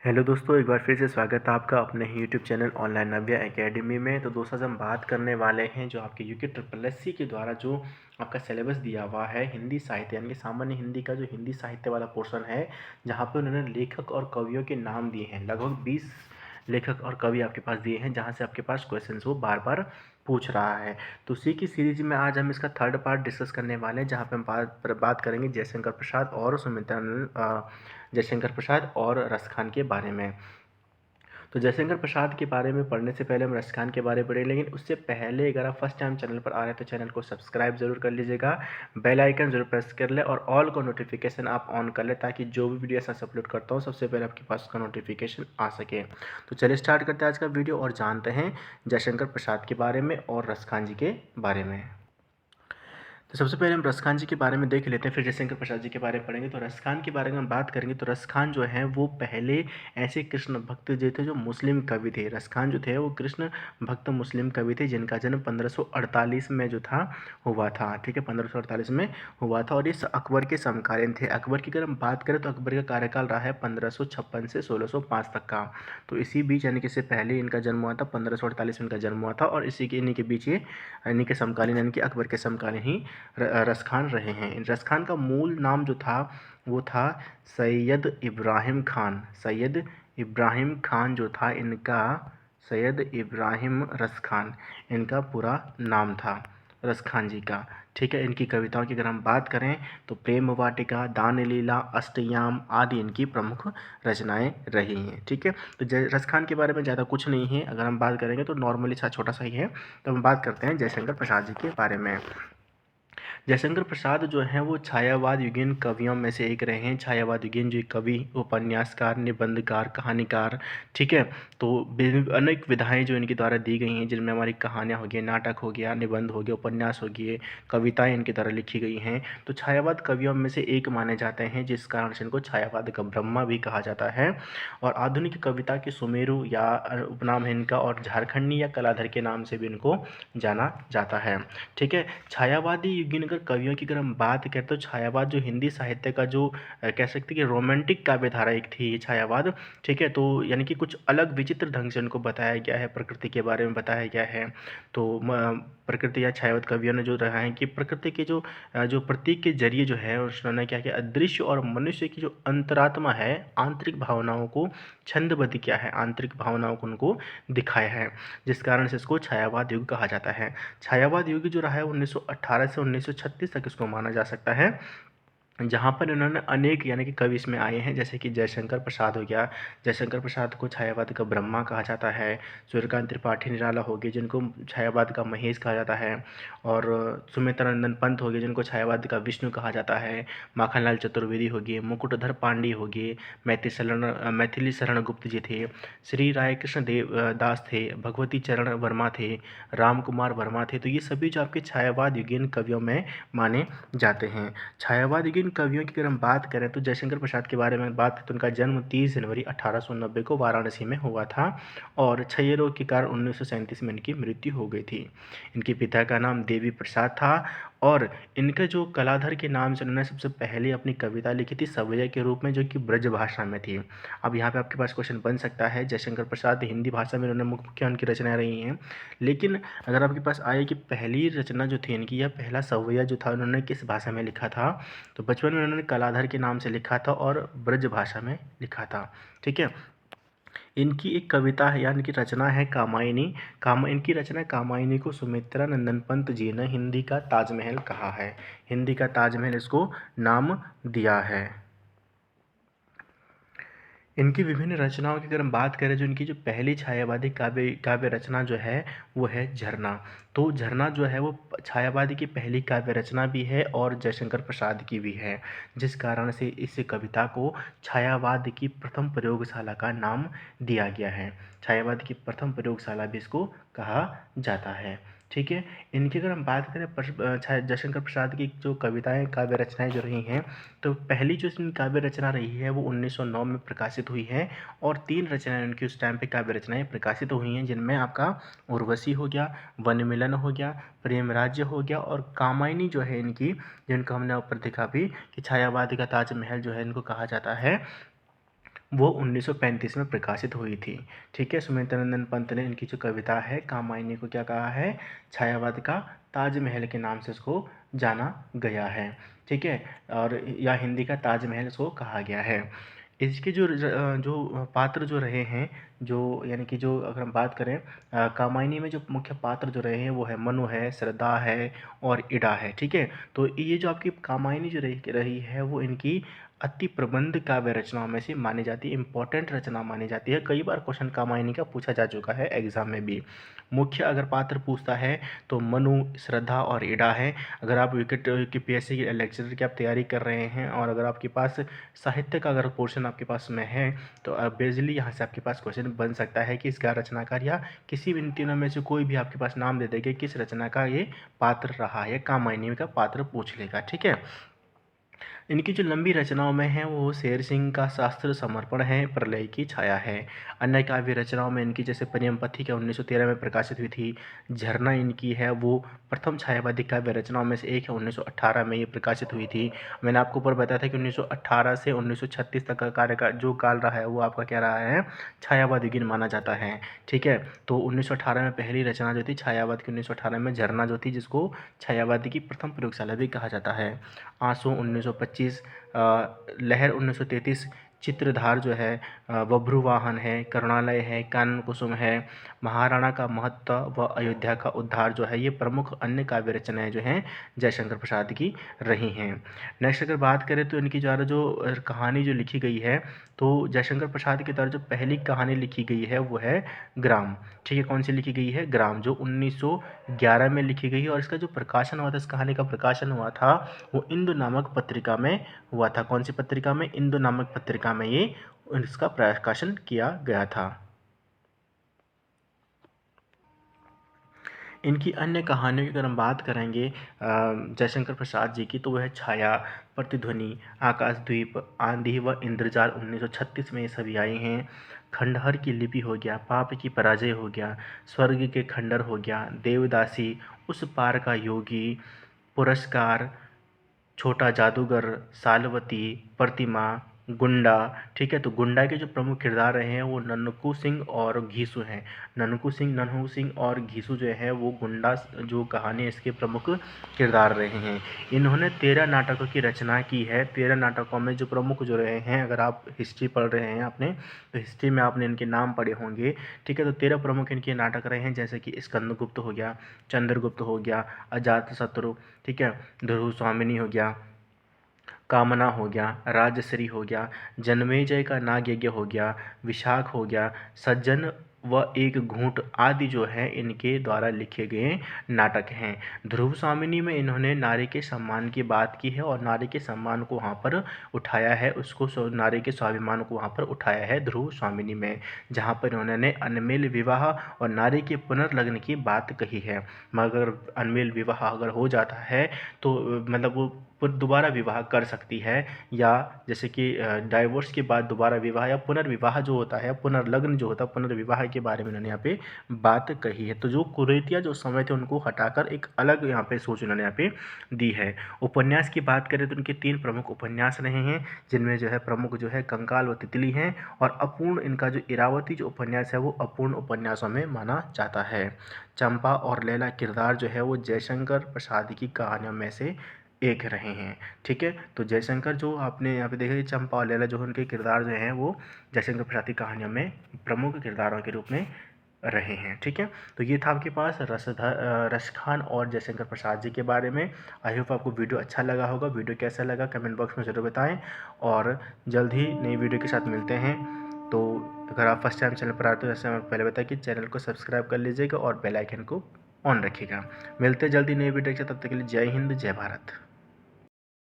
Hello दोस्तों, एक बार फिर से स्वागत है आपका अपने ही यूट्यूब चैनल ऑनलाइन नव्या एकेडमी में। तो दोस्तों, आज हम बात करने वाले हैं जो आपके यूके ट्रिपल एस सी के द्वारा जो आपका सिलेबस दिया हुआ है हिंदी साहित्य यानी कि सामान्य हिंदी का जो हिंदी साहित्य वाला पोर्शन है, जहाँ पे उन्होंने लेखक और कवियों के नाम दिए हैं। लगभग 20 लेखक और कवि आपके पास दिए हैं, जहाँ से आपके पास क्वेश्चन वो बार बार पूछ रहा है। तो उसी की सीरीज में आज हम इसका थर्ड पार्ट डिस्कस करने वाले हैं, जहाँ पे हम बात करेंगे जयशंकर प्रसाद और जयशंकर प्रसाद और रस खान के बारे में। तो जयशंकर प्रसाद के बारे में पढ़ने से पहले हम रस खान के बारे में पढ़ें, लेकिन उससे पहले अगर आप फर्स्ट टाइम चैनल पर आ रहे हैं तो चैनल को सब्सक्राइब जरूर कर लीजिएगा, बेल आइकन जरूर प्रेस कर ले और ऑल को नोटिफिकेशन आप ऑन कर ले, ताकि जो भी वीडियो ऐसा अपलोड करता हूँ सबसे पहले आपके पास उसका नोटिफिकेशन आ सके। तो चलिए स्टार्ट करते हैं आज का वीडियो और जानते हैं जयशंकर प्रसाद के बारे में और रस खान जी के बारे में। तो सबसे पहले हम रस खान जी के बारे में देख लेते हैं, फिर जयशंकर प्रसाद जी के बारे में पढ़ेंगे। तो रस खान के बारे में हम बात करेंगे तो रस खान जो है वो पहले ऐसे कृष्ण भक्त जो थे जो मुस्लिम कवि थे। रस खान जो थे वो कृष्ण भक्त मुस्लिम कवि थे, जिनका जन्म 1548 में जो था हुआ था। ठीक है, 1548 में हुआ था और ये अकबर के समकालीन थे। अकबर की अगर हम बात करें तो अकबर का कार्यकाल रहा है 1556 से 1605 तक का। तो इसी बीच यानी कि इससे पहले इनका जन्म हुआ था, 1548 में इनका जन्म हुआ था और इन्हीं के बीच ये इन्हीं के समकालीन यानी कि अकबर के समकालीन ही रस खान रहे हैं। रस खान का मूल नाम जो था वो था सैयद इब्राहिम खान। सैयद इब्राहिम खान जो था इनका, सैयद इब्राहिम रस खान इनका पूरा नाम था, रस खान जी का। ठीक है, इनकी कविताओं की अगर हम बात करें तो प्रेम वाटिका, दान लीला, अष्टयाम आदि इनकी प्रमुख रचनाएं रही हैं। ठीक है, तो रस खान के बारे में ज़्यादा कुछ नहीं है, अगर हम बात करेंगे तो नॉर्मली छोटा सा ही है। तो हम बात करते हैं जयशंकर प्रसाद जी के बारे में। जयशंकर प्रसाद जो हैं वो छायावाद युगीन कवियों में से एक रहे हैं। छायावाद युगीन जो कवि, उपन्यासकार, निबंधकार, कहानीकार। ठीक है, तो अनेक विधाएं जो इनके द्वारा दी गई हैं, जिनमें हमारी कहानियाँ हो गई, नाटक हो गया, निबंध हो गया, उपन्यास हो गए, कविताएं इनके द्वारा लिखी गई हैं। तो छायावाद कवियों में से एक माने जाते हैं, जिस कारण से इनको छायावाद का ब्रह्मा भी कहा जाता है। और आधुनिक कविता के सुमेरु या उपनाम है इनका, और झारखंडी या कलाधर के नाम से भी इनको जाना जाता है। ठीक है, छायावादी युगीन अगर कवियों की अगर हम बात करें तो छायावाद जो हिंदी साहित्य का जो कह सकते हैं कि रोमांटिक काव्यधारा एक थी ये छायावाद। ठीक है, तो यानी कि कुछ अलग विचित्र ढंग से उनको बताया गया है, प्रकृति के बारे में बताया गया है। तो प्रकृति या छायावाद कवियों ने जो रहा है कि प्रकृति के जो प्रतीक के जरिए जो है उन्होंने क्या किया, अदृश्य और मनुष्य की जो अंतरात्मा है, आंतरिक भावनाओं को छंदबद्ध किया है, आंतरिक भावनाओं को उनको दिखाया है, जिस कारण से इसको छायावाद युग कहा जाता है। छायावाद युग जो रहा है 1918 से 1936 तक इसको माना जा सकता है, जहाँ पर इन्होंने अनेक यानी कि कवि इसमें आए हैं, जैसे कि जयशंकर प्रसाद हो गया। जयशंकर प्रसाद को छायावाद का ब्रह्मा कहा जाता है। सूर्यकांत त्रिपाठी निराला हो गए, जिनको छायावाद का महेश कहा जाता है। और सुमित्रा नंदन पंत हो गए, जिनको छायावाद का विष्णु कहा जाता है। माखनलाल चतुर्वेदी हो गए, मुकुटधर पांडे हो गए, मैथिली शरण गुप्त जी थे, श्री राय कृष्ण देव दास थे, भगवती चरण वर्मा थे, राम कुमार वर्मा थे। तो ये सभी जो आपके छायावाद युगीन कवियों में माने जाते हैं। छायावाद युगीन कवियों की अगर हम बात करें तो जयशंकर प्रसाद के बारे में बात करें तो उनका जन्म 30 जनवरी 1890 को वाराणसी में हुआ था और क्षय रोग के कारण 1937 में इनकी मृत्यु हो गई थी। इनके पिता का नाम देवी प्रसाद था और इनका जो कलाधर के नाम से उन्होंने सबसे पहले अपनी कविता लिखी थी सवैया के रूप में, जो कि ब्रज भाषा में थी। अब यहाँ पे आपके पास क्वेश्चन बन सकता है, जयशंकर प्रसाद हिंदी भाषा में उन्होंने मुख्य उनकी रचनाएं रही हैं, लेकिन अगर आपके पास आए कि पहली रचना जो थी इनकी, या पहला सवैया जो था उन्होंने किस भाषा में लिखा था, तो बचपन में उन्होंने कलाधर के नाम से लिखा था और ब्रज भाषा में लिखा था। ठीक है, इनकी एक कविता है या इनकी रचना है कामायनी। इनकी रचना कामायनी को सुमित्रा नंदन पंत जी ने हिंदी का ताजमहल कहा है, हिंदी का ताजमहल इसको नाम दिया है। इनकी विभिन्न रचनाओं की अगर हम बात करें, जो इनकी जो पहली छायावादी काव्य रचना जो है वो है झरना। तो झरना जो है वो छायावादी की पहली काव्य रचना भी है और जयशंकर प्रसाद की भी है, जिस कारण से इस कविता को छायावाद की प्रथम प्रयोगशाला का नाम दिया गया है। छायावाद की प्रथम प्रयोगशाला भी इसको कहा जाता है। ठीक है, इनकी अगर हम बात करें जयशंकर प्रसाद की जो कविताएं काव्य रचनाएं जो रही हैं, तो पहली जो इनकी काव्य रचना रही है वो 1909 में प्रकाशित हुई है और 3 रचनाएं उनकी उस टाइम पे काव्य रचनाएं प्रकाशित हुई हैं, जिनमें आपका उर्वशी हो गया, वन मिलन हो गया, प्रेम राज्य हो गया और कामायनी जो है इनकी, जिनको हमने ऊपर देखा भी कि छायावादी का ताजमहल जो है इनको कहा जाता है, वो 1935 में प्रकाशित हुई थी। ठीक है, सुमित्रानंद पंत ने इनकी जो कविता है कामायनी को क्या कहा है, छायावाद का ताजमहल के नाम से उसको जाना गया है। ठीक है, और या हिंदी का ताजमहल इसको कहा गया है। इसके जो पात्र जो रहे हैं, जो यानी कि जो अगर हम बात करें कामायनी में जो मुख्य पात्र जो रहे हैं वो है मनु है, श्रद्धा है और इड़ा है। ठीक है, तो ये जो आपकी कामायनी जो रही है वो इनकी अति प्रबंध काव्य रचनाओं में से मानी जाती है, इंपॉर्टेंट रचना मानी जाती है। कई बार क्वेश्चन कामायनी का पूछा जा चुका है एग्जाम में भी। मुख्य अगर पात्र पूछता है तो मनु, श्रद्धा और इड़ा है। अगर आप विकेट की पीएससी की लेक्चरर की आप तैयारी कर रहे हैं और अगर आपके पास साहित्य का अगर पोर्शन आपके पास में है तो बेसिकली यहाँ से आपके पास क्वेश्चन बन सकता है कि इसका रचनाकार या किसी भी इन तीनों में से कोई भी आपके पास नाम दे देगा किस रचना का ये पात्र रहा है, कामायनी का पात्र पूछ लेगा। ठीक है, इनकी जो लंबी रचनाओं में है वो शेर सिंह का शास्त्र समर्पण है, प्रलय की छाया है। अन्य काव्य रचनाओं में इनकी जैसे प्रेम पथिका 1913 में प्रकाशित हुई थी, झरना इनकी है वो प्रथम छायावादी काव्य रचनाओं में से एक है, 1918 में ये प्रकाशित हुई थी। मैंने आपको ऊपर बताया था कि 1918 से 1936 तक का कार्य का जो काल रहा है वो आपका क्या रहा है, छायावाद युगीन माना जाता है। ठीक है, तो 1918 में पहली रचना जो थी छायावाद की 1918 में झरना जो थी, जिसको छायावादी की प्रथम प्रयोगशाला भी कहा जाता है। आंसू 1925, लहर 1933, चित्रधार जो है, बभ्रुवाहन है, करुणालय है, कानन कुसुम है, महाराणा का महत्व व अयोध्या का उद्धार जो है, ये प्रमुख अन्य काव्य रचनाएं जो हैं जयशंकर प्रसाद की रही हैं। नेक्स्ट अगर बात करें तो इनकी द्वारा जो कहानी जो लिखी गई है, तो जयशंकर प्रसाद के द्वारा जो पहली कहानी लिखी गई है वो है ग्राम। ठीक है, कौन सी लिखी गई है, ग्राम, जो 1911 में लिखी गई है। और इसका जो प्रकाशन हुआ था, इस कहानी का प्रकाशन हुआ था वो इंदु नामक पत्रिका में हुआ था। कौन सी पत्रिका में, इंदु नामक पत्रिका में ये इसका प्रकाशन किया गया था। इनकी अन्य कहानियों की अगर हम बात करेंगे जयशंकर प्रसाद जी की, तो वह है छाया, प्रतिध्वनि, आकाशद्वीप, आंधी व इंद्रजाल 1936 में ये सभी आई हैं। खंडहर की लिपि हो गया, पाप की पराजय हो गया, स्वर्ग के खंडर हो गया, देवदासी, उस पार का योगी, पुरस्कार, छोटा जादूगर, सालवती, प्रतिमा, गुंडा। ठीक है, तो गुंडा के जो प्रमुख किरदार रहे हैं वो नन्हू सिंह और घीसू हैं। नन्हू सिंह और घीसू जो है वो गुंडा जो कहानी है इसके प्रमुख किरदार रहे हैं। इन्होंने 13 नाटकों की रचना की है। 13 नाटकों में जो प्रमुख जो रहे हैं, अगर आप हिस्ट्री पढ़ रहे हैं आपने, तो हिस्ट्री में आपने इनके नाम पढ़े होंगे। ठीक है, तो 13 प्रमुख इनके नाटक रहे हैं, जैसे कि स्कंदगुप्त हो गया, चंद्रगुप्त हो गया, अजातशत्रु, ठीक है, ध्रुव स्वामिनी हो गया, कामना हो गया, राजश्री हो गया, जन्मेजय का नाग यज्ञ हो गया, विशाख हो गया, सज्जन व एक घूंट आदि जो है इनके द्वारा लिखे गए नाटक हैं। ध्रुव स्वामिनी में इन्होंने नारी के सम्मान की बात की है और नारी के सम्मान को वहाँ पर उठाया है, उसको नारी के स्वाभिमान को वहाँ पर उठाया है ध्रुव स्वामिनी में, जहाँ पर उन्होंने अनमेल विवाह और नारी के पुनर्लग्न की बात कही है। मगर अनमेल विवाह अगर हो जाता है तो मतलब वो दोबारा विवाह कर सकती है, या जैसे कि डाइवोर्स के बाद दोबारा विवाह या पुनर्विवाह जो होता है, पुनर्लग्न जो होता है, पुनर्विवाह के बारे में उन्होंने यहाँ पे बात कही है। तो जो कुरीतियाँ जो समय थे उनको हटाकर एक अलग यहाँ पे सोच उन्होंने यहाँ पे दी है। उपन्यास की बात करें तो उनके 3 प्रमुख उपन्यास रहे हैं, जिनमें जो है प्रमुख जो है कंकाल व तितली हैं, और अपूर्ण इनका जो इरावती जो उपन्यास है वो अपूर्ण उपन्यासों में माना जाता है। चंपा और लैला किरदार जो है वो जयशंकर प्रसाद की कहानियों में से एक रहे हैं। ठीक है, तो जयशंकर जो आपने यहाँ पे देखा कि चंपा और लैला जो उनके किरदार जो हैं वो जयशंकर प्रसाद की कहानियों में प्रमुख किरदारों के रूप में रहे हैं। ठीक है, तो ये था आपके पास रसखान और जयशंकर प्रसाद जी के बारे में। आई होप आपको वीडियो अच्छा लगा होगा। वीडियो कैसा लगा कमेंट बॉक्स में ज़रूर बताएं, और जल्द ही नई वीडियो के साथ मिलते हैं। तो अगर आप फर्स्ट टाइम चैनल पर आते हो, जैसे मैं पहले बताया कि चैनल को सब्सक्राइब कर लीजिएगा और बेल आइकन को ऑन रखिएगा। मिलते जल्दी नई वीडियो के साथ, तब तक के लिए जय हिंद, जय भारत।